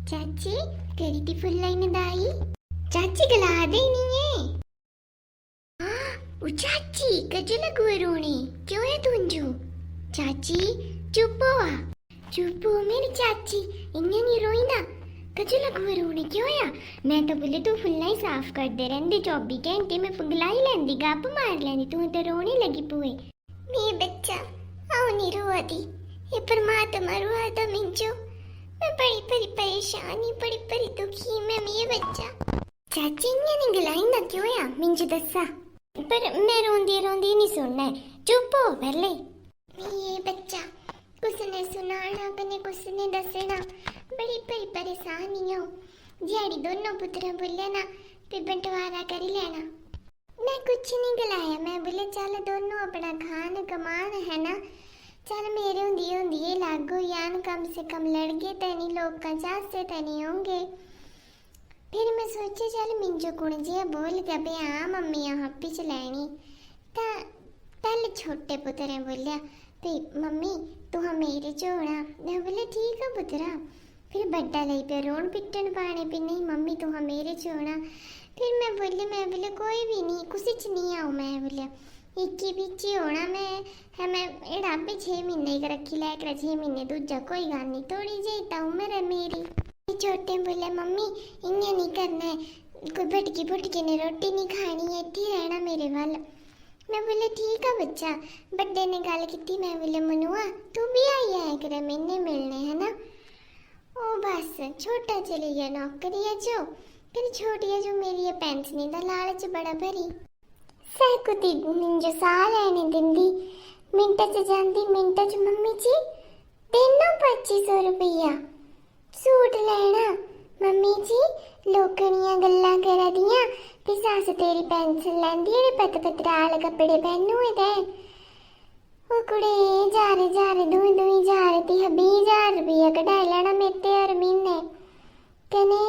चाची करी ती फुल्लाई नदाई चाची गला दे नहीं है। हाँ वो चाची कजे लगू है रोने क्यों है तुंजू चाची चुप हो चुप हो मेरी चाची इन्हें नहीं रोई ना कजे लगू है रोने क्यों है। मैं तो बोले तू फुल्लाई साफ कर दे रहंदे 24 घंटे में पगला ही लेंदी गप मार लेंदी तू तो रोने लगी पुए। मेरे बच्चा आओ नहीं रोआ दी ये परमात्मा रुआ था मिंजो मैं बड़ी बड़ी परेशानी बड़ी बड़ी दुखी मैं मेरे बच्चा चाची ने नहीं गलाई ना क्यों या मिंजो दसा पर मैं रोंदी रोंदी नहीं सुनना है चुप हो पहले। ये बच्चा कुसने सुनाना कने कुसने दसना बड़ी बड़ी परेशानी हो जेड़ी दोनों पुत्र बोले ना पे बंटवारा कर लेना। मैं कुछ नहीं गलाया मैं बोले चल दोनों अपना खान कमान है ना चल मेरे होंदी ये लागो यान कम से कम लड़के तैनी लोग का चाहते तैनी होंगे। फिर मैं सोचे चल मिंजो कुण जी बोल के बे हाँ मम्मी यहाँ पी चलैनी ता पहले छोटे पुत्र ने बोलिया भी मम्मी तू हाँ मेरे चोड़ा मैं बोले ठीक है पुत्रा। फिर बड्डा लई पे रोन पिटन पाने पे नहीं मम्मी तू हाँ मेरे चोड़ा। फिर मैं बोले कोई भी नहीं कुछ नहीं आऊँ मैं बोलिया इक्की बिच्ची होना मैं एड़ा पे 6 महीने का रखी लैकर 6 महीने दूजा कोई गल नहीं थोड़ी जी तो उम्र है मेरी। छोटे बोले मम्मी इन्हें नहीं करना है कोई भटकी भुटकी ने रोटी नहीं खानी है इतनी रहना मेरे वाल। मैं बोले ठीक है बच्चा बड्डे ने गल की मैं बोले मनुआ तू भी आई है करे मैंने मिलने है ना। ओ बस छोटा चली गया नौकरी है जो फिर छोटी है जो मेरी ये पेंशन का लालच बड़ा भरी सहकुती जो साह लेने दिंदी मिंट च जाती मिंट च मम्मी जी तेनों 2500 रुपया सूट लेना मम्मी जी लोकनियां गल्लां करा दियां भी सस तेरी पेंशन लैंदी जेड़े पत पतराल कपड़े पहनू दे ओ कुड़े जारे दुई जार ती 20,000 रुपया कढ़ाई लेना मेरे हर महीने कने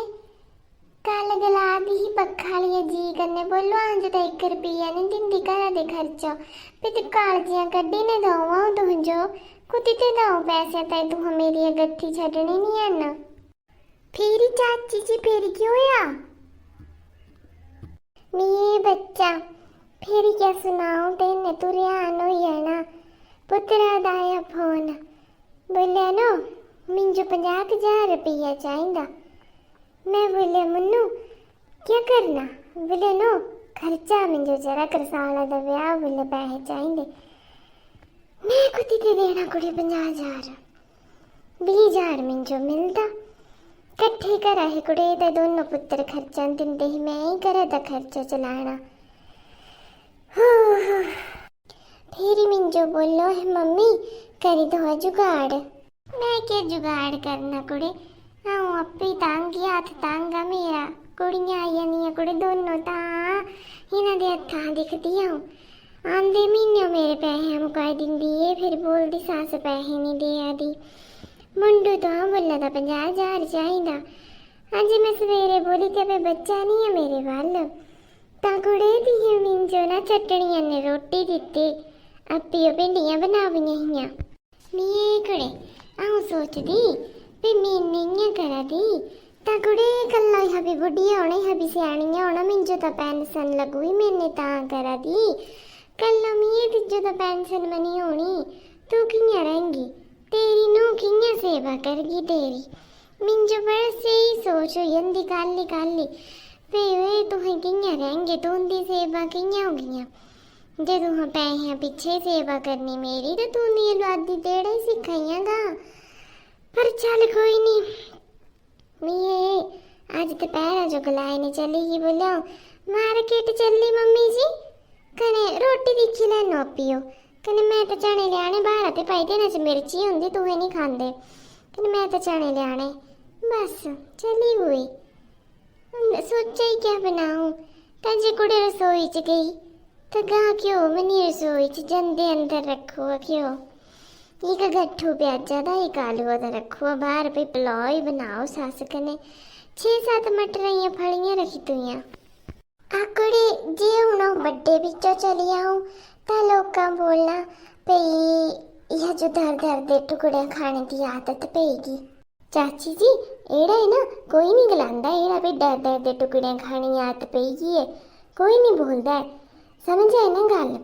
कल गला दी ही पक्खा लिया जी करने बोलो अंज तो 1 रुपया नहीं दिंदी घर दे खर्चा फिर तू कालजियां कड्डी ने दऊँ तुम जो कुत्ती ते दऊँ पैसे ते तू मेरी गट्ठी छड्डनी नहीं है ना। फिर चाची जी फिर क्यों या नी बच्चा फिर क्या सुनाऊं तेने तू रियान हो जाना पुत्रा दा आया फोन बोलिया नो मिंजो 50,000 रुपया चाहिदा। मैं बोले मुन्नू क्या करना बोले नो खर्चा मिंजो जरा करसाला दा ब्याह बोले पैसे चाहिए मैं कुत्ती ते देना कुड़ी 50,000 20,000 मिंजो मिलता कट्ठे करा है कुड़े ते दोनों पुत्र खर्चा दिंदे ही मैं ही करा दा खर्चा चलाना। फिर मिंजो बोलो है मम्मी करी दो जुगाड़ मैं क्या जुगाड़ करना कुड़े आऊँ अपी तंग हाथ तंग मेरा कुड़ियां आई जानियां कुड़े दोनों ता इन्हां दे हत्थां दिखदी आऊँ आंदे महीने मेरे पैसे मुकाई दिंदी है फिर बोलदी सस पैसे नहीं दे आदी मुंडू तो हाँ बोला था 50,000 चाहिदा। अज मैं सवेरे बोली ते पे बच्चा नहीं है मेरे वाल ता कुड़े दी मिंजो ना चटनियां ने रोटी दित्ती अपी भिंडियां बनावियां हियां नी कुड़े आऊँ सोचदी भी मैंने करा दी ता कुड़े कल्ला यहाँ भी बुढ़िया होना यहाँ भी सियानिया होना मिंजो तो पेंशन लगुई मैंने ता करा दी कल्ला मिये तिजो तो पेंशन मनी होनी तू किया रहेंगी तेरी नू किया सेवा करगी तेरी मिंजो बड़ा सही सोच हो जंदी काली वे तुहें किया रहेंगे तू उनकी सेवा किया होगियां जे तुहां पैसे पिछे सेवा करनी मेरी तो तू नी लुआदी तेड़ा ही सिखाइयागा पर चल कोई नहीं मैं आज दोपहर जो गलाए ने चलेगी बोलो मार्केट चली मम्मी जी कने रोटी दिखी लैनो पियो कने मैं तो चने लियाने बाहर ते पाई देने च मिर्ची होंदी तू नहीं खांदे कने मैं तो चने लियाने बस चली हुई सोचा ही क्या बनाऊं तजे कुड़े रसोई च गई तो गा क्यों मनी रसोई च जंदे अंदर रखो क्यों एक गट्ठू प्याजा दा एक आलू दा रखो बाहर पे पुलाव ही बनाओ सस कने 6-7 मटरियां फलियां रखी तुइयां आकड़े जे हुण बड्डे बिचो चली आऊं ता लोकां बोलना भई यह जो दर दे टुकड़े खाने की आदत पेगी चाची जी एड़ा है ना कोई नहीं गलांदा एड़ा भी डर डर दे टुकड़ियां खाने की आदत पेई है कोई नहीं बोलता है समझ आए ना गल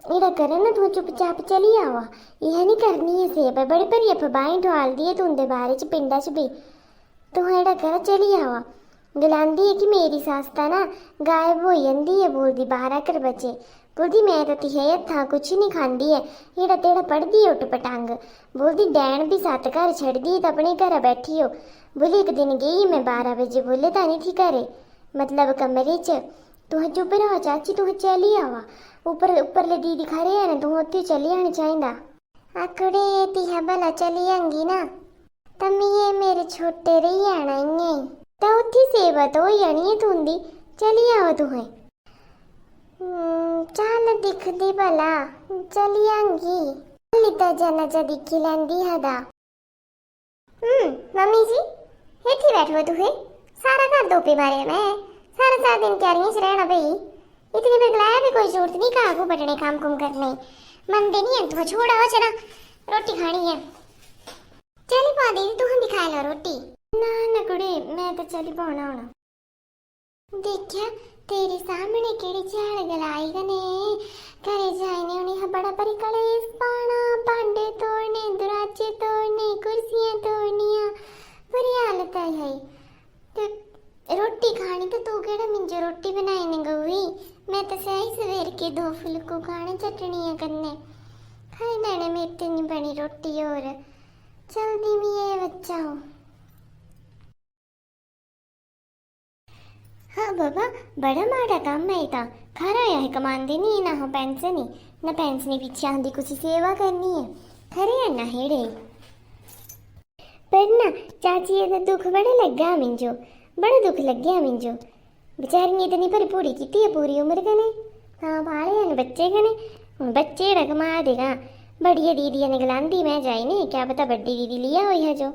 एड़ा करे ना तू चुपचाप चली आवा यह नहीं करनी है सेब है बड़ी भरी अफवाहें डाल दी है तू उनके बारे च पिंडा च भी तू एड़ा कर चली आवा गलांदी है कि मेरी सास ता ना गायब हो जाती है बोलती 12 कर बचे बोलती मैं तो तिहे हथा कुछ नहीं खाती है एड़ा तेड़ा पढ़ती है उठ पटांग बोलती डैन भी 7 घर छड़ दी तो अपने घर बैठी हो बोली एक दिन गई मैं 12 बजे बोले तो नहीं थी घरे मतलब कमरे च तुह चुप रहो चाची तुह चली आवा ऊपर ऊपरले दीदी खड़े है ना तुह उत्थे चली आना चाहिए आकड़े तिहा भला चली आंगी ना तम्मी ये मेरे छोटे रही आना इं तो उत्थी सेवा तो हो जानी है तुंदी चली आओ तुहें चल दिखदी भला चली आंगी लिता जना जा दिखी लैंदी हदा मम्मी जी हेठी बैठो तुहे सारा घर दोपे मारे मैं सारा दिन क्यारियां च रहना भई इतनी भी गलाया भी कोई जरूरत नहीं कहा को बटने काम कुम करने मनते नहीं है तुह छोड़ा हो चला रोटी खानी है चली पा दीदी तुह भी खा लो रोटी ना ना कुड़े मैं तो चली पाना होना देखिया तेरे सामने केड़ी झाड़ गलाई गने करे जाने उन्हें बड़ा बड़ी कलेस पाना भांडे तोड़ने दराजे तोड़ने कुर्सियां तोड़निया बड़ी हालत है तो रोटी खानी तो तू केड़ा मिंजो रोटी बनाई ने गई मैं तो सही सवेर के 2 फुलको खाने चटनियां करने खाई मैंने मेरे नहीं बनी रोटी और जल्दी में ये बच्चा हो हाँ बाबा बड़ा माड़ा काम है इता खरा है कमांदे नहीं ना हो पेंशन ही ना पेंशन पीछे आंदी कुछ सेवा करनी है खरे है ना हेड़े पर ना चाची ये दुख बड़ा लगा मिंजो बड़ा दुख लग गया मिंजो बेचारी ने इतनी भरी पूरी की है पूरी उम्र कने हाँ पाले हैं बच्चे कने हूँ बच्चे रकमा देगा बड़ी दीदी ने गलांदी मैं जाई ने क्या पता बड़ी दीदी लिया हुई है जो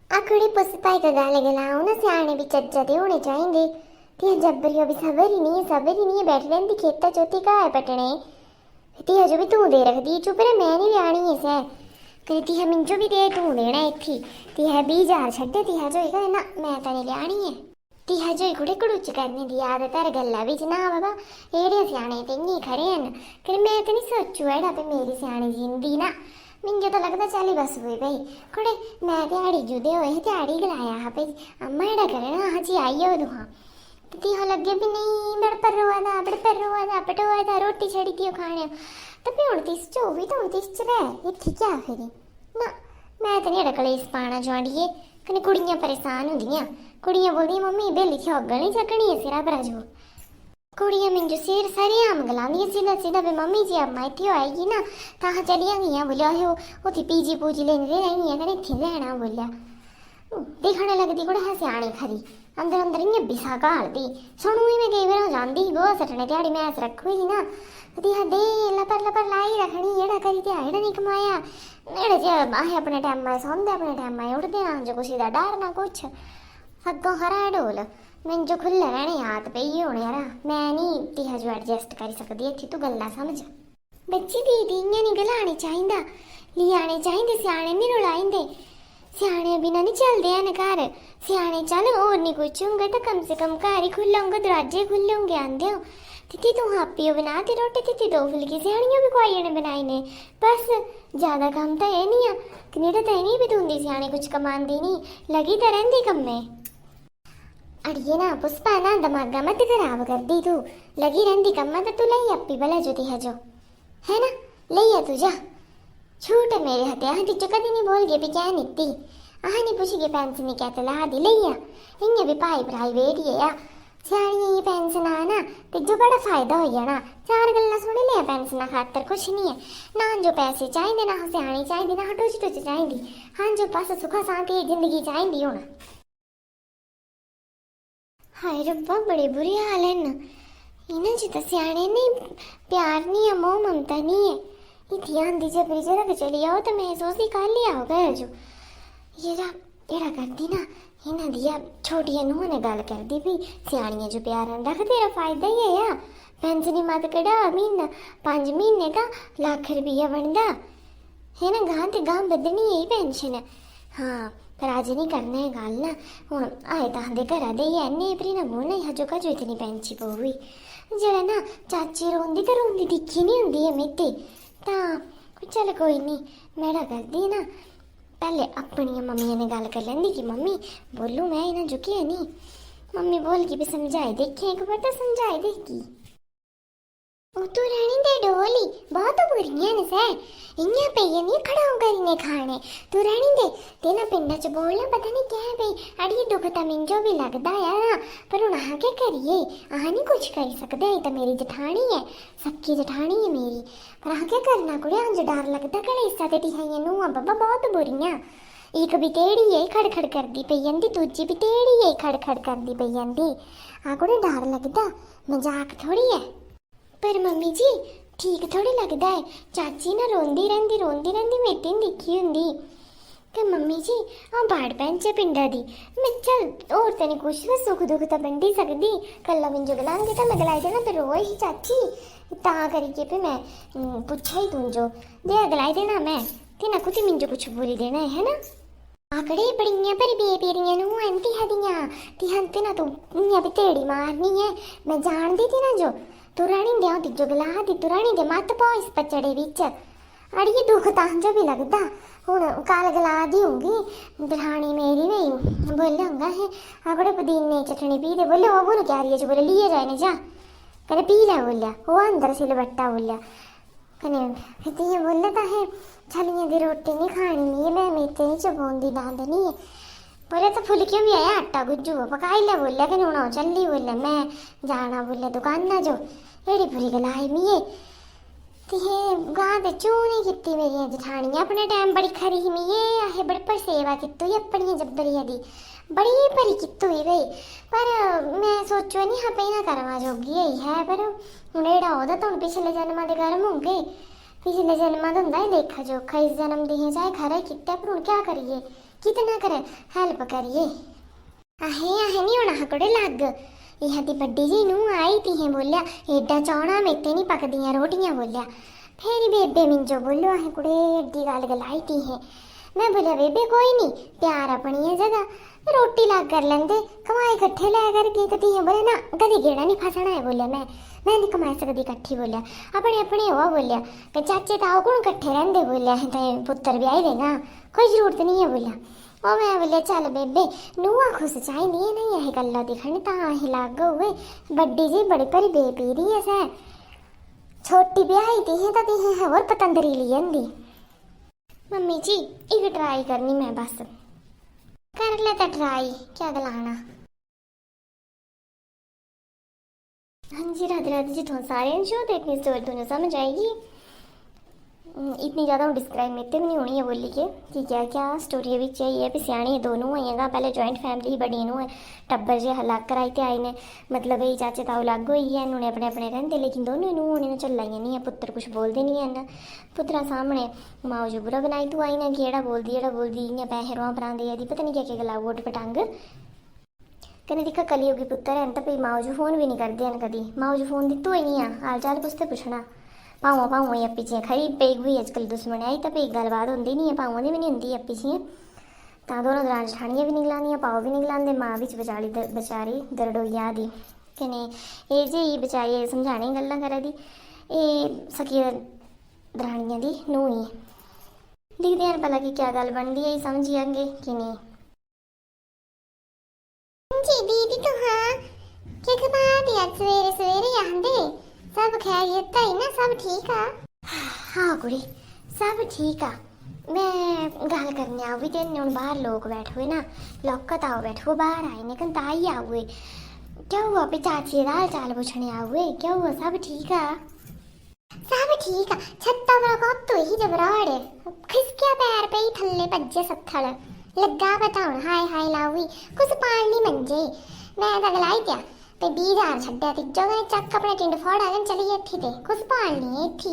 आखड़ी पुष्पाई का गाले गलाओ ना सियाने भी चज्जाते होने चाहिए तिया जब्बरी अभी सबर ही नहीं है बैठ रहती खेता चौथी का है पटने तिया जो भी तू दे रख दी चुप रहे मैं नहीं लियानी है सै कहीं तिया मिंजो भी दे तू देना इत्थी तिया 20,000 छड्डे तिया जो है ना मैं तो नहीं लियानी है तिया जो कुड़े कुड़ुच करने दी आदत है गल्ला बिच ना बाबा एड़े सियाने ते इन्नी खड़े हैं कहीं मैं तो नहीं सोचू है पे मेरी सियानी जिंदी ना मिंजो तो लगता चली बस हुई भाई कुड़े मैं दिहाड़ी जुदे होए दिहाड़ी गलाया हा भाई अम्मा एड़ा करे ना हाँ जी आई हो दुहा तिहा लगे भी नहीं बड़ पर रोआ था पटोआ था रोटी छड़ी थी खाने तो भी हूँ तिस चो भी तो हूँ तिस च रह इत्थी क्या फिर ना मैं तो नहीं एड़ा कलेस पाना चाहती कने कुड़ियां परेशान होंदियां कुड़ियां बोलदियां मम्मी बेली थी अग्गल नहीं चकनी है सिरा पर जो कुड़ियां मिंजो सिर सारी आम गलांदियां सीधा सीधा भी मम्मी जी अम्मा इत्थे आएगी ना तां चलियां गईयां बोलिया उत्थे पीजी पूजी लेने रहनी है कने इत्थे रहना बोलिया देखने लगदी कुड़ा है सियाणी खरी अंदर अंदर इयां बिसा घालदी सुनू ही मैं कई बार जांदी गोहा सटने दिहाड़ी मैस रखी ही ना दिहा दे लपर लाई रखनी एड़ा करी ते एड़ा नहीं कमाया एड़े जे आहे अपने टाइम में सौंदे अपने टाइम में उठदे ना जो कुछ दा डर ना कुछ अग्गों हरा डोल मैं जो खुले रहने हाथ पे ही होने यार मैं नहीं तिहा जो एडजस्ट कर सकती इत्थी तू गल्ला समझ बच्ची दीदी इयां नहीं गलाने चाहिए लियाने चाहिए सियाने नहीं रुलाइंदे सियाने बिना नहीं चलते हैं घर सियाने चल और नहीं कुछ होंगे तो कम से कम घर ही खुले होंगे दरवाजे खुले होंगे आंदे हो तिथि तू हापियो बना ते रोटी तिथि 2 फुलकी सियानियां भी कोई ने बनाई ने बस ज्यादा काम तो ये नहीं है कनेडा तो नहीं भी तुंदी सियाने कुछ कमांदी नहीं लगी तो रहंदी कम्मे अड़िए ना पुष्पा ना दिमागा मत खराब कर दी तू लगी रहंदी कम्मा तो तू लई अपी भला जो ती है जो है ना लई तू जा छूट है मेरे हथे हाँ तिजो कदी नहीं बोल गए भी क्या नित्ती आह नहीं पूछी गए पेंशन क्या तो ला दी लैया इं भी भाई प्राइवेट ही है सियाणियां ये पेंशन आना तिजो बड़ा फायदा हो जाना 4 गल्ला सुन लिया पेंशन खातर कुछ नहीं है ना जो पैसे चाहिए ना सियाणी चाहिए ना टुच टुच चाहिए हाँ जो बस सुखा शांति जिंदगी चाहिए होना हाय रब्बा बड़े बुरे हाल है ना इन्हें जो तो सियाणे नहीं प्यार नहीं है मोह ममता नहीं है ध्यान दीजिए जबरी जरा के चली आओ तो मैं सोचती कर लिया होगा जो ये करती ना इन्हें दिया छोटिया नूह ने गल कर दी भी सियाणियां जो प्यार रख तेरा फायदा ही है या पेंशन मत कढ़ा महीना 5 महीने का लाख रुपया बनता है ना, गां ते गां बदनी यही पेंशन है। हाँ पर अज नहीं करना है गल ना, हूँ आए तो आंदे घरा दे ही एने पर ना बोलना हजो कजो इतनी पेंची पऊगी। जेड़ा ना चाची रोंदी तो रोंदी दिखी नहीं होंगी है मिट्टी, तो चल कोई नहीं मैडा करदी ना, पहले अपनी मम्मी ने गल कर लेंदी कि मम्मी बोलू मैं इन्हें झुकी है नहीं, मम्मी बोल की भी समझाए देखे एक बार तो समझाए देगी। तू रानी दे डोली बहुत बुरियां ने सै इयां पेइयां नहीं खड़ा करीने खाने, तू रानी दे तेना पिंडा च बोलना पता नहीं क्या है भाई, अड़िए दुख तो मिंजो भी लगता है पर हूँ अह क्या करिए, अह नहीं कुछ करी सकते, तो मेरी जठानी है, सक्की जठानी है मेरी, पर अह क्या करना कुड़िया अंज डर लगता घड़े इस्सा ते टिहाइयां नूहां बाबा बहुत बुरियां, एक भी टेढ़ी है खड़खड़ करती पई जंदी, दूजी भी टेढ़ी है खड़खड़ करती पई जंदी, आ कुड़े डर लगता मजाक थोड़ी है। पर मम्मी जी ठीक थोड़ी लगता है, चाची ना रोंदी रहंदी मेटी नहीं दिखी होंगी, तो मम्मी जी हाँ बाड़ पैंच पिंडा दी, मैं चल और तो नहीं कुछ भी सुख दुख तो बंडी सकती, कला मिंजो गलांगे तो मैं गलाई देना तो रोए ही चाची, ता करिए पे मैं पूछा ही तुंजो दे गलाई देना मैं ते ना कुछ मिंजो कुछ बोली देना है ना। आकड़े बड़ियां पर बेपेरियां नूं एंटी हदियां तिहन ते ना तू इयां भी तेड़ी मारनी है, मैं जानदी थी ना जो तू रानी दे आती जो गला दी तू रानी दे मत पो इस पचड़े विच, अड़िए दुख तांजो भी लगदा हुण काल गला दी होंगी दरानी मेरी भी बोले होंगा है आकड़े पुदीने चटनी पी दे, बोले वो बोलो क्या रही है, बोले लिए जाए ने जा कने पी ले, बोलिया वो अंदर सिलबट्टा बोलिया कने फिर बोले तो है छलियां दी रोटी नहीं खानी नहीं मैं मेते नहीं चबोंदी दांद नहीं है, बोले तो फुलकियों भी आया आटा गुज्जू पकाई ले, बोलिया कि हूँ चली, बोले मैं जाना बोले दुकान ना जो एड़ी पूरी गलाई मीए ते गां ते चू नहीं की मेरी जठानियां अपने टाइम बड़ी खरी ही मीए अहे बड़ी पर सेवा की अपनी जबरिया दी बड़ी भरी कितू ही भाई, पर मैं सोचो नहीं हाँ पे ना करवा जोगी है, पर हूँ एड़ा ओदा तो पिछले जन्म के कर्म होंगे, पिछले जन्म तो होंगे लेखा जोखा, इस जन्म दी है चाहे खरा कितना, पर हूँ क्या करिए कितना करे हेल्प करिए। आहे नहीं होना हकड़े लग यह दी बड्डी जी नूं आई थी है, बोलिया एडा चौना मेते नहीं पकदियां रोटियां, बोलिया फिर बेबे मिंजो बोलो अहे कुड़े एडी गल गलाई थी है, मैं बोलिया बेबे कोई नहीं प्यार अपनी है जगह रोटी लाग कर लेंदे कमाई इकट्ठे लै करके कती है, बोले ना कदी गेड़ा नहीं फसना है, बोलिया मैं नहीं कमाई सकती इकट्ठी, बोलिया अपने अपने हो, बोलिया कि चाचे ताऊ कौन इकट्ठे रहंदे, बोलिया तो पुत्र ब्याह देगा कोई जरूरत नहीं है, बोलिया ओ मैं बोलिया चल बेबे नूआ खुश चाहिए नहीं यही गल्ला दिखने ता अही लग हुए, बड्डी जी बड़ी भरी बेपीरी है सै छोटी ब्याही ती है तो है और पतंदरी ली जंदी। मम्मी जी एक ट्राई करनी मैं बस कर ले तो ट्राई क्या गलाना। हाँ जी राधे राधे जी तुम सारे शो देखने स्टोरी तुम्हें समझ आएगी, इतनी ज़्यादा डिस्क्राइब मेरे भी नहीं होनी है बोली के कि क्या क्या स्टोरी भी चाहिए भी सियाणी दोनों आइएगा, पहले जॉइंट फैमिली ही बड़ी नूं है टब्बर जे अलग कराई ते आई ने मतलब यही चाचे ताऊ अलग हुई है उन्होंने अपने अपने रहते, लेकिन दोनों नूं होने चलाइया नहीं है, पुत्र कुछ बोलते नहीं है ना, पुत्रा सामने माओ जो बुरा बनाई तू आई ना कि एड़ा बोलदी इयां पैसे रोआं परां दे दी पता नहीं क्या गला वोट पटांग कने दिक्खा कलयुगी पुत्तर है तो भाई माओ जो फोन भी नहीं करते हैं कभी, माओ जो फोन दित्तो ही नहीं है हाल चाल पुछते पुछना भावों या पिछे खरी पेई हुई अजकल दुश्मन आई तो भाई गलबात होंगी नहीं है, भावों की भी नहीं होंगी है पिछे तो दोनों दरान जठानियां भी निकलांदियां पाओ भी निकलांदे, माँ भी बेचारी बेचारी दरडोइया दी कने ये जी बेचारी समझाने गल्लां करा दी ये सखी दरानियां दी नूं ही दिखते हैं भला कि क्या गल बनती है समझ आएंगे कि नहीं। जी दीदी तो हाँ क्या खबर दिया सवेरे सवेरे आंदे सब खैरियत है ना, सब ठीक है। हाँ कुड़ी सब ठीक है, मैं गल करने आऊँ तेरे हूँ बाहर लोग बैठे हुए ना लौकत आओ बैठे हुए बाहर आए ने ताई आऊए क्या हुआ भी चाची का हाल चाल पूछने आऊए क्या हुआ सब ठीक है। सब ठीक है छत्ता पर कौतु ही जबराड़ खिसकिया पैर पे ही थल्ले भज्जे सत्थड़ लगा बताउन हाय हाय लावी कुछ पालनी मंजे मैं तो गलाई दिया ते 20,000 छड्या तिजो कने चक अपने टिंड फोड़ आ चली इत्थी ते कुछ पालनी इत्थी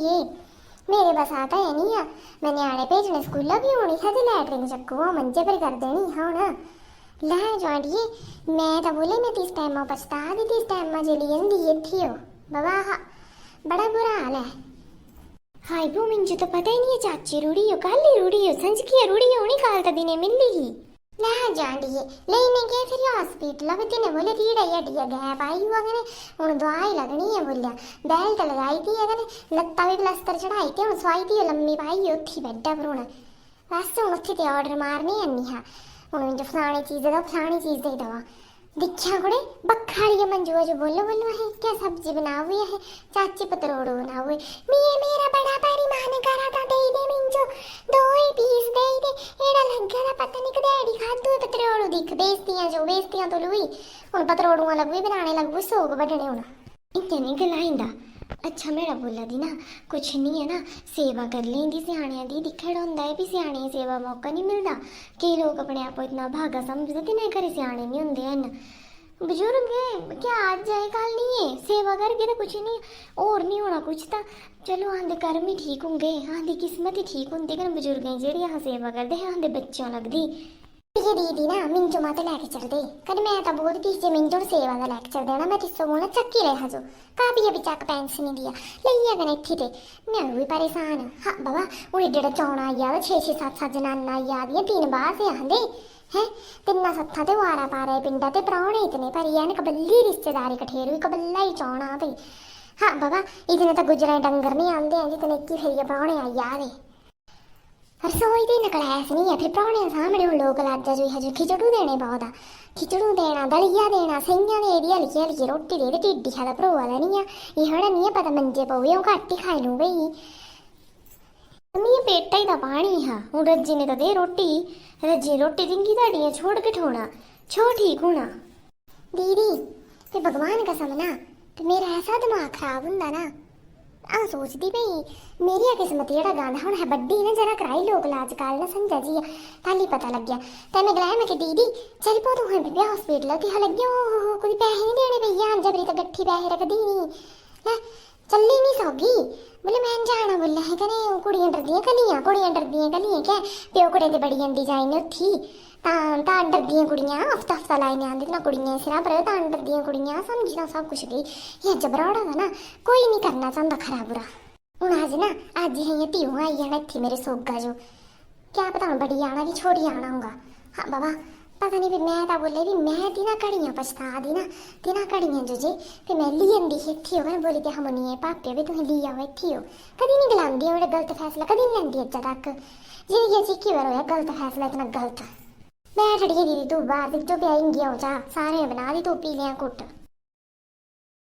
मेरे बस आता है नहीं आ मैं न्याणे भेजने स्कूला भी होनी है ते लैटरिन चक्को मंजे पर कर देनी हुण लै जोड़िए मैं तो बोले मैं तीस टाइम पछता दी तीस टाइम चली जंदी इत्थी हो बाबा बड़ा बुरा हाल है हाय वो मुझे तो पता ही नहीं है चाची रूड़ी हो कल ही रूड़ी हो संज की रूड़ी होनी काल तो दिने मिली ही ना जानी है लेने गए फिर हॉस्पिटल अब दिन बोले रीड़ा हड्डियां गैप आई हुआ कने हुन दवाई लगनी है बोलिया बेल्ट लगाई थी अगने लत्ता भी प्लास्टर चढ़ाई थी हुन सवाई थी लम्मी पाई उठी बैठा पर हुन बस हुन उठी ते ऑर्डर मारनी है हा हुन जो फलानी चीज दो फलानी चीज दे दवा दिखा कुड़े बखाड़ी मंजू जो बोलो बोलो है क्या सब्जी बना हुई है चाची पतरोड़ो बना हुए मिये मेरा बड़ा परिमाण करा था दे मिंजो दो ही पीस दे एड़ा लग गया पता नहीं कदेड़ी खादू पतरोड़ो दिख बेइज्जतियां तो लुई हुन पतरोड़ुआ लगवी बनाने लगू सोग बडने हुन इतने गलाइंदा अच्छा मेरा बोला दी ना कुछ नहीं है ना सेवा कर लेंदी सियाणियां दी दिखड़ होंदा है भी सियाणियां सेवा मौका नहीं मिलता कई लोग अपने आप को इतना भागा समझते नहीं करे सियाणे नहीं होंदे हैं बुजुर्ग है क्या आज जाए कल नहीं है सेवा करके तो कुछ नहीं और नहीं होना कुछ तो चलो आंदे कर्म ही ठीक होंगे आंदी किस्मत ही ठीक होंदी कन बुजुर्गें जेड़ी अह सेवा करदे हैं आंदे बच्चों लगदी ये दीदी ना मिंजो माते लेके चल दे कद मैं तो बहुत पीछे जे मिंजो सेवा दा लेके चल देना मैं तिसो बोलना चक्की ले हजो काबी अभी चक पेंस नहीं दिया लइया कने इत्थे ते मैं भी परेशान हां बाबा ओए जेड़ा चौना आया 6-6 7-7 जनाना आया दिया तीन बार से आंदे हैं तिन्ना सत्था ते वारा पारे पिंडा ते प्राणे इतने पर यानी कबल्ली रिश्तेदारी कठेरू कबल्ला ही चौना पे हां बाबा इतने तो गुजरे डंगर नहीं आंदे हैं जितने की फिर ये प्राणे आया रे रसोई दी नकलैस नहीं है फिर प्राणे सामने हुन लोग लाजा जो हजू खिचड़ू देने बहुत खिचड़ू देना दलिया देना सइयां दे दी हल्की हल्की रोटी दे टिड्डी खादा भरोआ दा नहीं है ये हड़ा नहीं है पता मंजे पवे हूं घट ही खाई लूं बई मम्मी ये पेटा ही दा पानी हा हूं रज्जी ने तो दे रोटी रज्जी रोटी दिंगी ताड़ियां छोड़ के ठोना छो ठीक होना दीदी ते भगवान कसम ना ते मेरा ऐसा दिमाग खराब हुंदा ना आ सोचती भाई मेरी किस्मत जेड़ा गांदा हुन है बड्डी ना जरा कराई लोग लाज काल ना समझा जी ताली पता लग गया ते मैं गलाया मैं कि दीदी चल पो तू है बिया हॉस्पिटल के हल गयो कोई पैसे नहीं देने भैया जबरी तो गट्ठी पैसे रख दी नहीं है चलनी नहीं सौगी बोले मैं जाना बोला है कने कुड़ियां डरदियां कलियां क्या प्यो कुड़े ते बड़ी अंडी जाई ने उठी तां डरदियां कुड़ियां हफ्ता लाइने आंदी ना कुड़ियां सिरा पर तां डरदियां कुड़ियां समझना सब कुछ गई ये जबराड़ा था ना कोई नहीं करना चाहता खरा बुरा हुन आज ना आज ही ये ध्यूं आई जाना इत्थे मेरे सोगा जो क्या पता हुन बड़ी आना कि छोड़ी आना होगा हाँ बाबा पता नहीं फिर मैं तो बोले भी मैं दी ना कड़ियां पछता दी ना ते ना कड़ियां जो जे फिर मैं ली आंदी इत्थे हो बोली ते हम नहीं पापे भी तुहें ली आओ इत्थे हो कदी नहीं गलांदी ओड़े गलत फैसला कदी नहीं लैंदी अज्ज तक जी ये चिक्की बार होया गलत फैसला इतना गलत बैठ अड़िए दीदी तू बाहर दिख जो प्याई हो जा सारे बना दी तू पी लिया कुट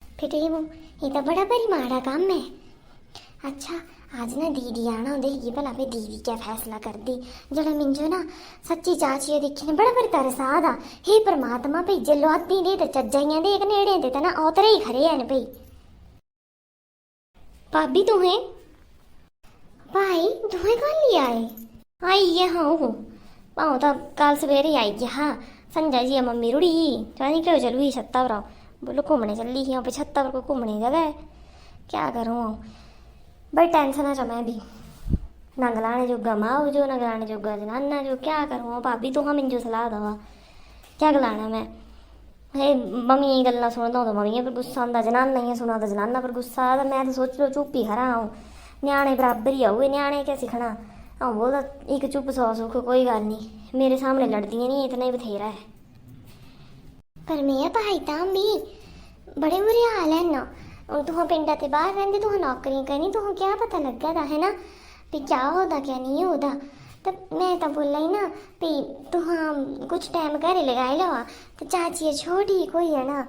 फिर ये तो बड़ा भारी माड़ा काम है अच्छा आज ना दीदी आना होंदे भला भाई दीदी क्या फैसला कर दी जरा मिंजो ना सच्ची चाची दिखी ने बड़ा बड़ी तरस आदा हे परमात्मा भाई जे लौती दे ते चज्जाइयां दे नेड़े दे ते ना औतरे ही खरे हैं भाई भाभी तुहें भाई तुहें कल ही आए आई है हाँ भाव तो कल सवेरे आई गया हाँ संजा जी मम्मी रुड़ी चाहे क्यों चलू ही छत्ता पर बोलो घूमने चली ही पे छत्ता पर कोई घूमने जगह है क्या करूँ बड़ी टेंशन है मैं भी ना गलाने जोगा माँ जो ना गलाने जोगा जनाना जो क्या करूँ भाभी तो हाँ मिंजो सलाह दवा क्या गलाना मैं हे मम्मी गल्लां सुनदा तो मम्मी पर गुस्सा आंदा जनाना ही सुना तो जनाना पर गुस्सा आता मैं तो सोच लो चुप ही खरा आऊँ न्याणे बराबर ही आऊँ न्याणे क्या सिखना हाँ बोल एक चुप 100 सुख कोई गल नहीं मेरे सामने लड़दियां नहीं इतना ही बथेरा है पर मैं भाई ताम भी बड़े बुरे हाल है ना और तुह पिंडा ते बाहर रहंदे तुह नौकरियां करनी तुह क्या पता लगा था है ना भी क्या होता क्या नहीं होता तो मैं तो बोला ही ना भी तुह कुछ टाइम घरे लगाई लो तो चाची छोटी कोई है ना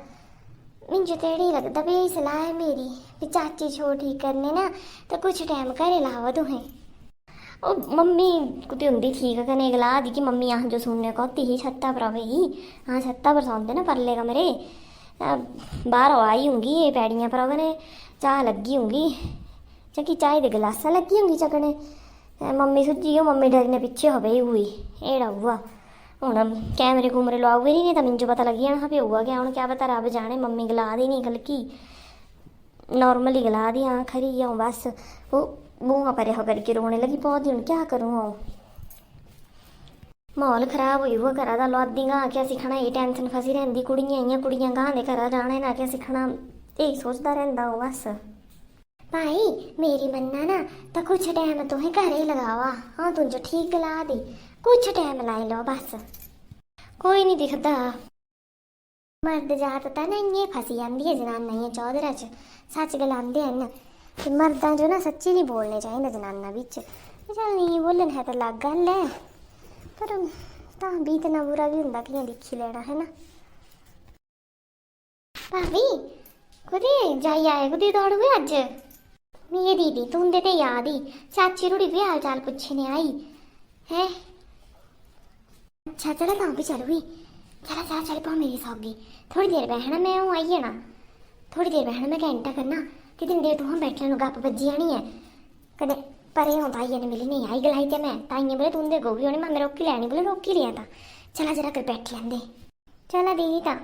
मुझे तो यही लगता भी यही सलाह है मेरी भी चाची छोटी करने ना तो कुछ टाइम घरे लावा तुम्हें ओ मम्मी कुछ होंगी ठीक कने गला दी कि मम्मी यहाँ जो सुनने को होती ही छत्ता पर ही हाँ छत्ता पर सौंदे ना परले कमरे बाहर आई होंगी ये पैड़ियां पर कने चाह लगी होंगी चकी चाय दे गलासा लगी होंगी चकने मम्मी सुजी हो मम्मी डरने पिछे हो गई हुई एड़ा हुआ हूँ कैमरे कुमरे लुआए नहीं तो मिंजो पता लगी जाना भी हुआ क्या हूँ क्या पता रब जाने मम्मी गला दी नहीं गलकी नॉर्मली गला दी हाँ खरी हूँ बस वो मुँह परे हो करके रोने लगी पौधी हूँ क्या करूँ माहौल खराब हुई हुआ घरा दा लौदी गां क्या सिखना ये टेंशन फसी रही कुड़ियां आइयां कुड़ियां गां दे घरा जाने ना क्या सिखना यही सोचता रहा बस भाई मेरी मन्ना ना तो कुछ टाइम तुहें घर ही लगावा। हाँ तुझे ठीक गला दी, कुछ टाइम लाई लो बस। कोई नहीं दिखता मर्द जात ता ना इं फसी जाती है जनाना इं चौधरा च। सच गलांदे हैं कि मर्दां जो ना सच्ची नहीं बोलने चाहिए जनाना बिच। चल नहीं बोलन है तो अलग गल है, पर तां भी इतना बुरा भी होंदा कि दिखी लेना है ना। भाभी कुदे जाई आए, कुदे दौड़ हुए अज? मेरी दीदी तुंदे ते याद ही चाची रूड़ी भी हाल चाल पुछने आई है। अच्छा चलो तां भी चल हुई। चला चल चल पा मेरी सौगी, थोड़ी देर बहना मैं हूँ आई जाना। थोड़ी देर बहना मैं घंटा करना कि दिन देर तू बैठने को गप बजी जानी है। कदे परे हों ताइया ने मिली नहीं आई गलाई ते मैं ताइया बोले तुंदे गोभी होनी मैं रोकी लैनी बोले रोकी लिया था। चला जरा कर बैठ लेंदे। चला दीदी ता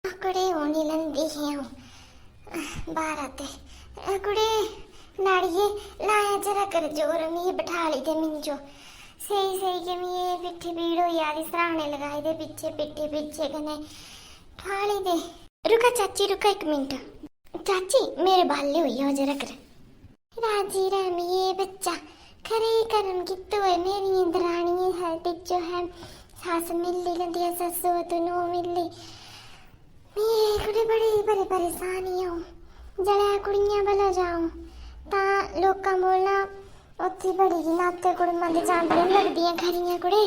कुड़े होनी लंदी है बाहर आते कुड़े लाड़िए लाया जरा कर जोर मी बिठा ली थे मिंजो सही सही के मी पिट्ठी पीड़ हो यार सराहने लगाए दे पीछे पिट्ठी पीछे कने ठाली दे। रुका चाची रुका एक मिनट। चाची मेरे बाले हुई हो जरा कर। राजी रामी ये बच्चा खरे करम कितो है मेरी दरानी है टिचो है सास मिली लंदिया ससो तो नो मिली मैं कुड़े बड़ी बड़ी परेशानी हूँ जड़ा कुड़ियां भला जाऊं ता लोका बोलना उत्थे बड़ी की नाते कुड़मां दे चांदरे लगदियां खरियां कुड़े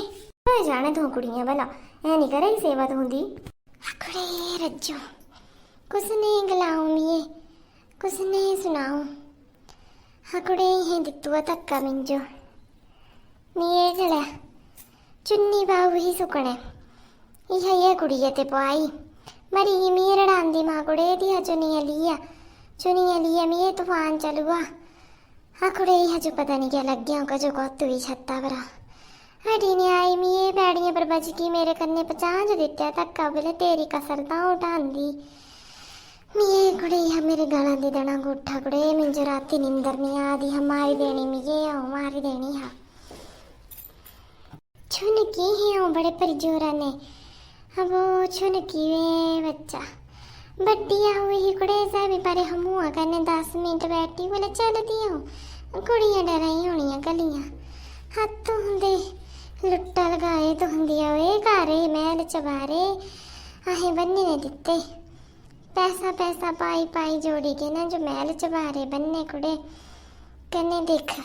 जाने तो कुड़ियां भला ऐ नहीं करे सेवा तो होंदी। कुड़े रज्जो कुछ नहीं गलाऊं मिये कुछ नहीं सुनाऊं। हकुड़े ही दित्तुआ धक्का मिंजो मिये जड़ा चुन्नी बाहु ही सुकने यह ये कुड़िया ते पाई मरी मेरे डांदी माँ कुड़े दिया चुनिया लिया मिये तूफान चलुआ। हकुड़े यह जो पता नहीं क्या लग गया जो कौत हुई छत्ता भरा हटी ने आई मिये बैड़ियां पर बज की मेरे कन्ने 50 दित्या धक्का बोले तेरी कसरता उठांदी मिये कुड़े यह मेरे गाला दे देना गुठा कुड़े मिंजो राती नींदर नहीं आदी हमारी देनी मिये मारी देनी हा छुनकी है बड़े परिजोरा ने अब वो छुनकी वे बच्चा बड्डिया हुई ही कुड़े सा भी पारे हम हुआ करने 10 मिनट बैठी बोले चल दिया कुड़ियां डराई होनियां गलियां हाथ तो होंदे लुट्टा लगाए तो होंदिया वे घरे महल चबारे आहे बन्ने ने दिते पैसा पैसा पाई पाई जोड़ी के ना जो महल चबारे बन्ने कुड़े कने देख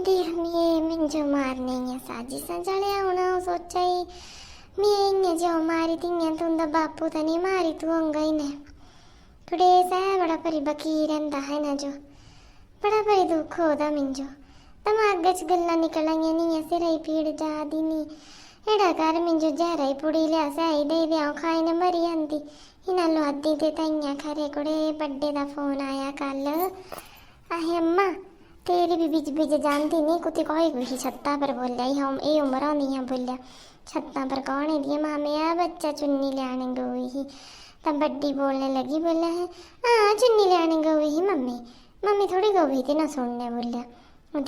ये मिंजो मारने या साजिशा जड़िया होना सोचा ही मैं जो मारी थी तुंदा बापू तो नहीं मारी तू होंगा ही ने कुड़े है बड़ा परी बकी रहंदा है ना जो बड़ा परी दुख होदा मिंजो दिमाग च गल्लां निकल आईयां नहीं सिर ही पीड़ जा दी नी एड़ा कर मिंजो जहरा ही पुड़ी लिया सही दे दिया खाई ने मरी आंदी इना लुआदी ते ताइयां खरे कुड़े बड्डे दा फोन आया कल आहे अम्मा तेरी भी बिज बिज जानती नहीं कुत्ती कोई कोई छत्ता पर बोलिया ही हम ये उम्र होनी है बोलिया छत्ता पर कौन है दिया मामे आ बच्चा चुन्नी लाने गई ही तब बड्डी बोलने लगी बोला है हाँ चुन्नी लाने गई ही मम्मी मम्मी थोड़ी गई थी ना सुनने बोलिया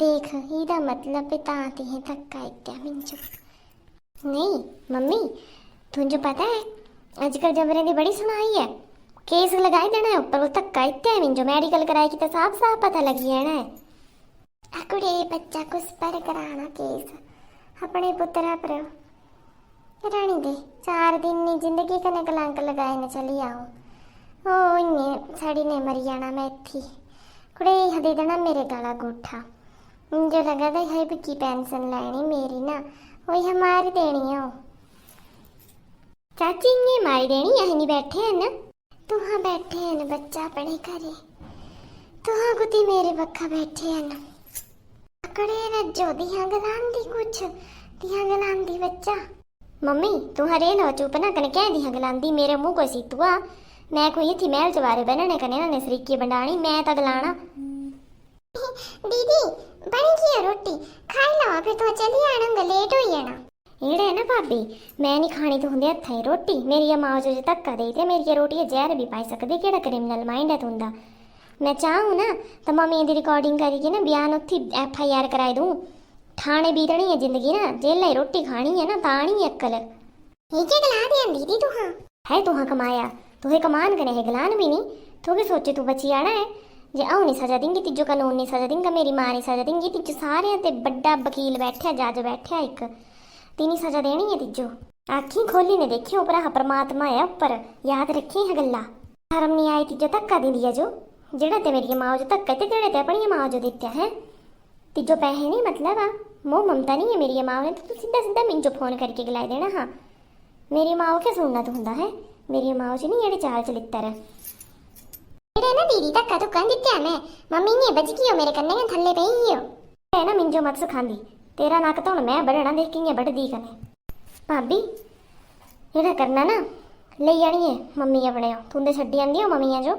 देख इदा मतलब ताती है धक्का इत्या मिंजो नहीं मम्मी तुझे पता है आजकल जबरे की बड़ी सुनाई है केस लगाई देना है ऊपर वो धक्का इत्या है मिंजो मेडिकल कराई की तो साफ साफ पता लगी है ना अकुड़े बच्चा कुछ पर कराना केस अपने पुत्रा पर रानी दे 4 दिन नी जिंदगी कने कलंक लगाए ने चली आओ ओ इन्ने साड़ी ने मरी जाना मैं थी कुड़े यह दे देना मेरे गला गोठा जो लगा था यह भी की पेंशन लेनी मेरी ना वो यह मार देनी है चाची ये मारी देनी यह नहीं बैठे हैं ना तू हाँ बैठे हैं ना बच्चा अपने घरे तू हाँ कुती मेरे बक्खा बैठे हैं ना कड़े रज्जो दिया गलांदी कुछ दिया गलांदी बच्चा मम्मी तू हरे लो चुप ना कने कह दिया गलांदी मेरे मुंह को सीतुआ मैं कोई थी महल चबारे बनने कने ना सरीकी बंडानी मैं तो गलाना दीदी बन गई रोटी खाई लो फिर तो चली आना लेट हो जाना एड़े ना भाभी मैं नहीं खानी तो होंदे हत्था रोटी मेरी मां जो धक्का दे दे मेरी रोटी जहर भी पाई सकदी केड़ा क्रिमिनल माइंड है तुंदा मैं चाहूँ ना तो मम्मी दी रिकॉर्डिंग करके ना बयान उत्थे FIR कराई दूँ ठाणे बीतनी है जिंदगी ना जेल रोटी खानी है ना तानी अक्ल ये क्या गला दिया दीदी तू हाँ है तू हाँ कमाया तुहे कमान कने है गलान भी नहीं। थोगे सोचे तू बची आना है। जे आऊँ नहीं सजा देंगी तिजो, कानून नहीं सजा देंगा, मेरी माँ नहीं सजा देंगी तिजो, सारे ते बड़ा वकील बैठा, जज बैठा एक, तीनी सजा देनी है तिजो। आखी खोली ने देखी ऊपर हा परमात्मा है ऊपर, याद रखी है गल्ला। शर्म नहीं आई तिजो धक्का दी दिया जो, जेड़ा ते मेरी माँ जो धक्का ते तेड़े ते अपनी माँ जो दित्या है। तिजो पैसे नहीं मतलब आ, मोह ममता नहीं है मेरी माँ ने, तो तू सीधा सीधा मिंजो फोन करके गिलाई देना। हाँ मेरी माँ क्या सुनना तू हुंदा है, मेरी माँ च नहीं जेड़े चाल चलित्तर ना दीदी धक्का तो कन दित्या मैं, मम्मी ने बज गई मेरे कन्ने में थल्ले पई हो। है ना मिंजो मत सिखांदी, तेरा नक तो मैं बड़ना देख के बढ़दी कने। भाभी जेड़ा करना ना ले जानी है मम्मी अपने, तुंदे छड्डी आंदी हो मम्मियां जो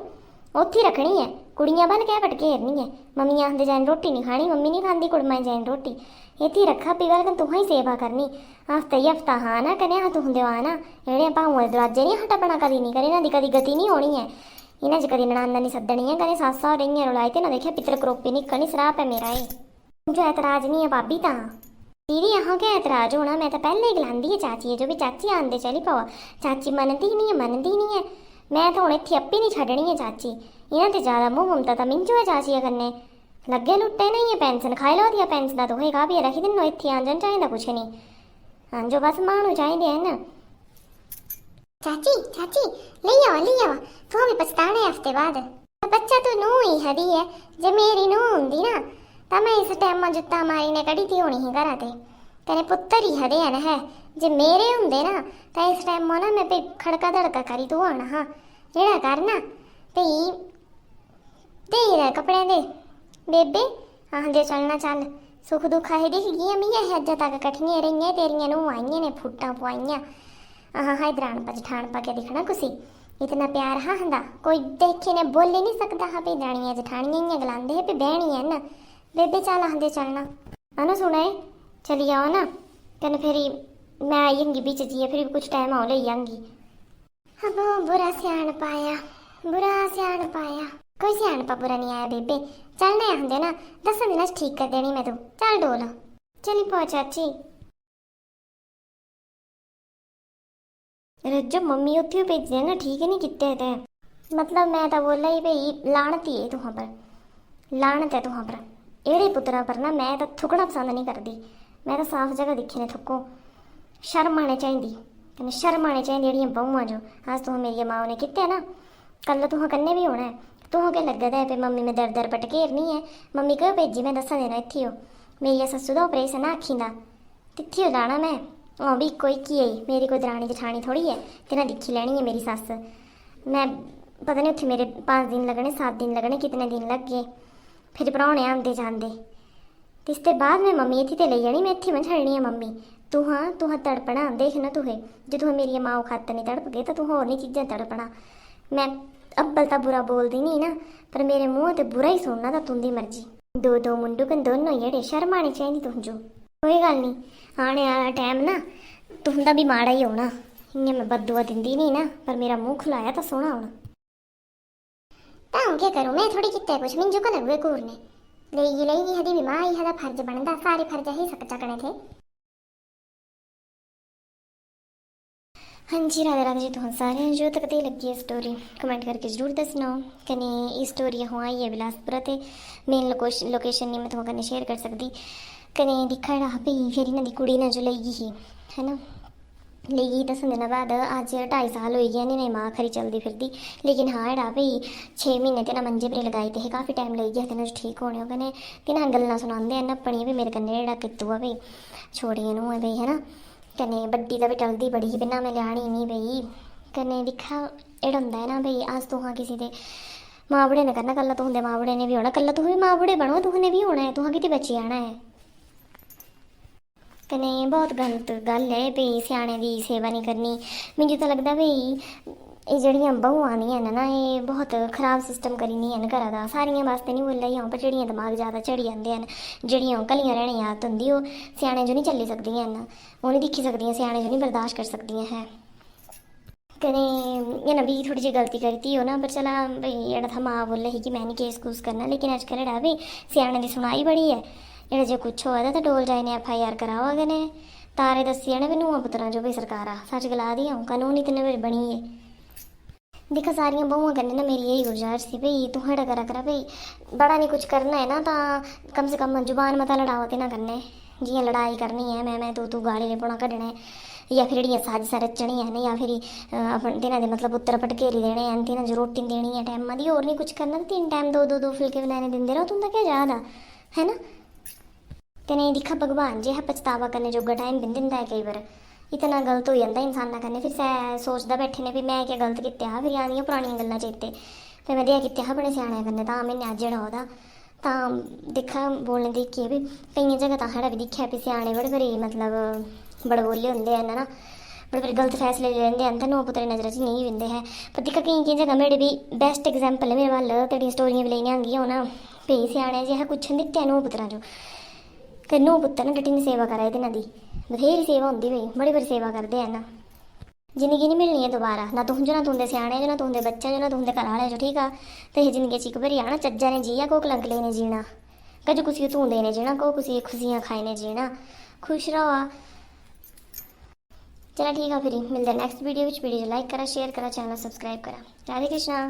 उत्थे रखनी है, कुड़ियां बल कह पटके हेरनी है। मम्मियां आंदे जैन रोटी नहीं खानी, मम्मी नहीं खांदी कुड़मां जैन रोटी, इत्थे रखा पीवल कन तुहां ही सेवा करनी। हफ्ते ही हफ्ता हाँ ना कने हाँ तुंदे आना, जेड़े भाऊं दरवाजे नहीं हटपना कदी नहीं करे, इन्हां दी कदी गति नहीं होनी है। इन्हें च कदी ननाना नहीं सद्दनी है, कदें सासा हो रही रुलाई ते ना देखिया पितर करोपी निकलनी, सराप है मेरा ये। जो ऐतराज नहीं है भाभी ता दीदी यहाँ क्या ऐतराज होना, मैं तो पहले ही गलांदी है चाची है जो भी चाची आंदे चली पावा, चाची मनती नहीं है, मनती नहीं है। मैं तो हूँ इत्थे अपी नहीं छड्डनी है चाची, इन्हां ते ज़्यादा मोह ममता तो मिंजो है चाची कन्नै, लगे लुट्टे नहीं है। पेंशन खाई लो दिया पेंशन तो होएगा भी रखी दिन इत्थे आ जाना चाहिए कुछ नहीं, हाँ जो बस मानू चाहिए है ना। चाची चाची ले आओ तू भी पछताने हफ्ते बाद, बच्चा तो नू ही हदी है, जे मेरी नू हुंदी ना तो मैं इस टाइम जुत्ता मारी ने कड़ी थी होनी ही घरा ते, तेरे पुत्तर ही हदे है ना, जे मेरे हुंदे ना तो इस टाइम ना मैं पे खड़का धड़का करी तू आना। हाँ जेड़ा करना भई दे कपड़े दे बेबे, हाँ दे चलना चल, सुख दुख है दिख गई मियाँ अज्जा तक कट्ठियां रही तेरियां नू आईयां ने फुट्टां पवाइयां। हाँ हैदरान पर जठान पा के दिखना कुसी, इतना प्यार हाँ हंदा कोई देखे ने बोल ही नहीं सकता। हाँ भी रानियां जठानियां ही गलांदे है भी बहनी है ना, बेबे चल आंदे चलना है ना, सुने चली आओ ना कन फिर मैं आईंगी बीच जी, फिर कुछ टाइम आओ ले आऊंगी। अब बुरा सियाण पाया, बुरा सियाण पाया, कोई सियाणपा बुरा नहीं आया बेबे, चलने आंदे ना 10 दिन ठीक कर देनी मैं तू, चल डोल चली पो चाची। रज्जो मम्मी उत्थे भेजे ना ठीक नहीं किते थे, मतलब मैं तो बोला ही भाई लानती है तुहां पर, लानत है तुहां पर, एड़े पुत्रा पर ना मैं तो थुकना पसंद नहीं करती, मैं तो साफ जगह दिखे ने थुको, शर्म आने चाहिए, शर्म आने चाहिए जेड़ियां बहुआं जो आज तुहां मेरी माँ ने किते ना, कल तुहां कन्ने भी होना है। तुहां क्या लगदा है पे मम्मी में दर दर पटकेरनी है, मम्मी क्यों भेजी मैं 10 दिन इत्थे हो, मेरी सस्सू दा ऑपरेशन आखी दा तित्थे हो जाना मैं, हाँ भी कोई की आई मेरी कोई दरानी जठानी थोड़ी है, तेना दिखी लेनी है मेरी सस, मैं पता नहीं उत्थे मेरे 5 दिन लगने 7 दिन लगने कितने दिन लग गए, फिर परौने आंदे जांदे, इसके बाद मैं मम्मी इत्थे ते ले जानी, मैं इत्थे में छड़नी है मम्मी। तुहां तड़पना देख ना तुहे, जो तुहें मेरी माँ खातर नहीं तड़प गए तो तू होर नहीं चीज़ां तड़पना। मैं अब्बल तो बुरा बोलदी नहीं ना, पर मेरे मुँह ते बुरा ही सुनना तो तुंदी मर्जी, दो मुंडू कन दोनों जेड़े शर्म आनी चाहिए तुझो, कोई गल नहीं आने वाला टाइम ना तुंदा भी माड़ा ही होना, इयां मैं बदुआ दिंदी नहीं ना, पर मेरा मुंह खुलाया तो सोना होना। तां क्या करूं मैं थोड़ी किते कुछ मिंजो को लगे घूरने लेगी हदी भी माँ ही हदा फर्ज बनता, सारे फर्ज ही सक चकने थे। हाँ जी राधे राधे जी, तुम सारे जो तक ते लगी है स्टोरी कमेंट करके जरूर दसना कने ये स्टोरी हो आई है बिलासपुरा ते मेन लोकेशन नहीं मैं तुम कन्नै शेयर कर सकती, कने दिखा रहा भाई फिर इन्हों की कुड़ी ने जो लेगी ही है ना, लेगी 10 दिन बाद अज 2.5 साल हो गए नहीं माँ खरी चलती फिरती, लेकिन हाँ एड़ा भाई 6 महीने तेना मंजे पर लगाई थे काफ़ी टाइम लग गया तेना ठीक होने हो, कने तिना गल्लां सुनांदे हैं अपनी भी मेरे कन्नै जेड़ा कित्तू है भाई छोड़िए नूं है भाई है ना, कने बड्डी तो भी टलदी बड़ी ही बिना मैं लियानी नहीं भाई, कने दिखा एड़ा होंदा है ना भाई आज तुहां किसी दे माँ बुढ़े ने करना, कल तुहां माँ बुढ़े ने भी होना, कल तुह भी माँ बुढ़े बनो तुहने भी होना है, तुहां किते बची आना है। कने बहुत गलत गल है भाई स्याणे दी सेवा नहीं करनी, मुझे तो लगता भाई ये जड़ियाँ बहुआं आनियां ना ये बहुत खराब सिस्टम करी नहीं है घरा दा, सारियां वास्ते नहीं बोला ही पर जड़ियाँ दिमाग ज़्यादा चढ़ी जाते हैं, जड़ियाँ कलियां रहने आदत होंगी वो स्याणे जो नहीं चली सकदियां हैं, वो नहीं दिखी सकदियां, स्याणे जो नहीं बर्दाश्त कर सकदियां है। कने ये ना भी थोड़ी जी गलती करती हो ना, पर चला भाई एड़ा था माँ बोले ही कि मैं नहीं केस कूस करना, लेकिन अजकल एड़ा भाई स्याणे की सुनाई बड़ी है, एड़ा जो कुछ होआ तो डोल जाए ने FIR कराओ अगे ने तारे दसी जाने भी नूआ पुत्रा जो भी सरकार आ सच गला दी हूँ कानून इतने बड़ी बनी है। देखा सारियां बहुआं कन्नै ना मेरी यही गुजारिश थी भाई तू हटा करा भाई बड़ा नहीं कुछ करना है ना तो कम से कम जुबान मता लड़ाओ ते ना कन्नै जियां लड़ाई करनी है मैं तू गाली नहीं पौना कड्ढना है या फिर जेह्ड़ियां साजिशां रचनियां न या फिर अपने तिन्हां दे मतलब पुत्तर भटकेरी देने हैं तिन्हां जो रोटी देनी है टाइमा दी होर नहीं कुछ करना ते 3 टाइम दो फुलके बनाने दिंदे रहो तुंदा क्या जा दा है ना ते नहीं दिक्खा भगवान जे है पछतावा करने जोगा टाइम भी दिंदा है कई बार इतना गलत हो जाता इंसाना कन्नै फिर सोचदा बैठे ने भी मैं क्या गलत कीता हा फिर आंदियां परानियां गल्लां चेते ते मैं देआ कीता हा बड़े स्याने कन्नै तां मैंने अज्ज जेह्ड़ा ओह्दा तां दिक्खा बोलने दिक्खियै भी केइयें जगह तां साढ़ा भी दिक्खेआ भी स्याने बड़े भारी मतलब बड़े बोले होंदे हैन ना बड़े भारी गलत फैसले ले लैंदे हैन ते नौ पुत्तरें नजर च नेईं बिंदे है पर दिक्खा केईं जगह मेरे भी बेस्ट एग्जाम्पल है मेरे वाल तेरियां स्टोरियां भी लेइयां होंगियां होना भी स्याने जे कुछ दित्ते नौ पुत्तरां चो ते नौ पुत्तर न डटी सेवा करा दे दी बथेरी सेवा होंदी भाई बड़ी बड़ी सेवा करते हैं ना जिंदगी नहीं मिलनी है दोबारा ना तुम जो ना तुंदे स्याने जो ना तुंदे बच्चे जो ना तुंदे घर आह्ले जो ठीक है ते जिंदगी च इक बारी आना चज्जा ने जिया को कलंक लेने जीना कज कुसी धूं देने जीना को कुसी खुशियां खाने जीना खुश रहो चलो ठीक है फिर मिलते नेक्स्ट वीडियो लाइक करा शेयर करा चैनल सब्सक्राइब करा राधे कृष्णा।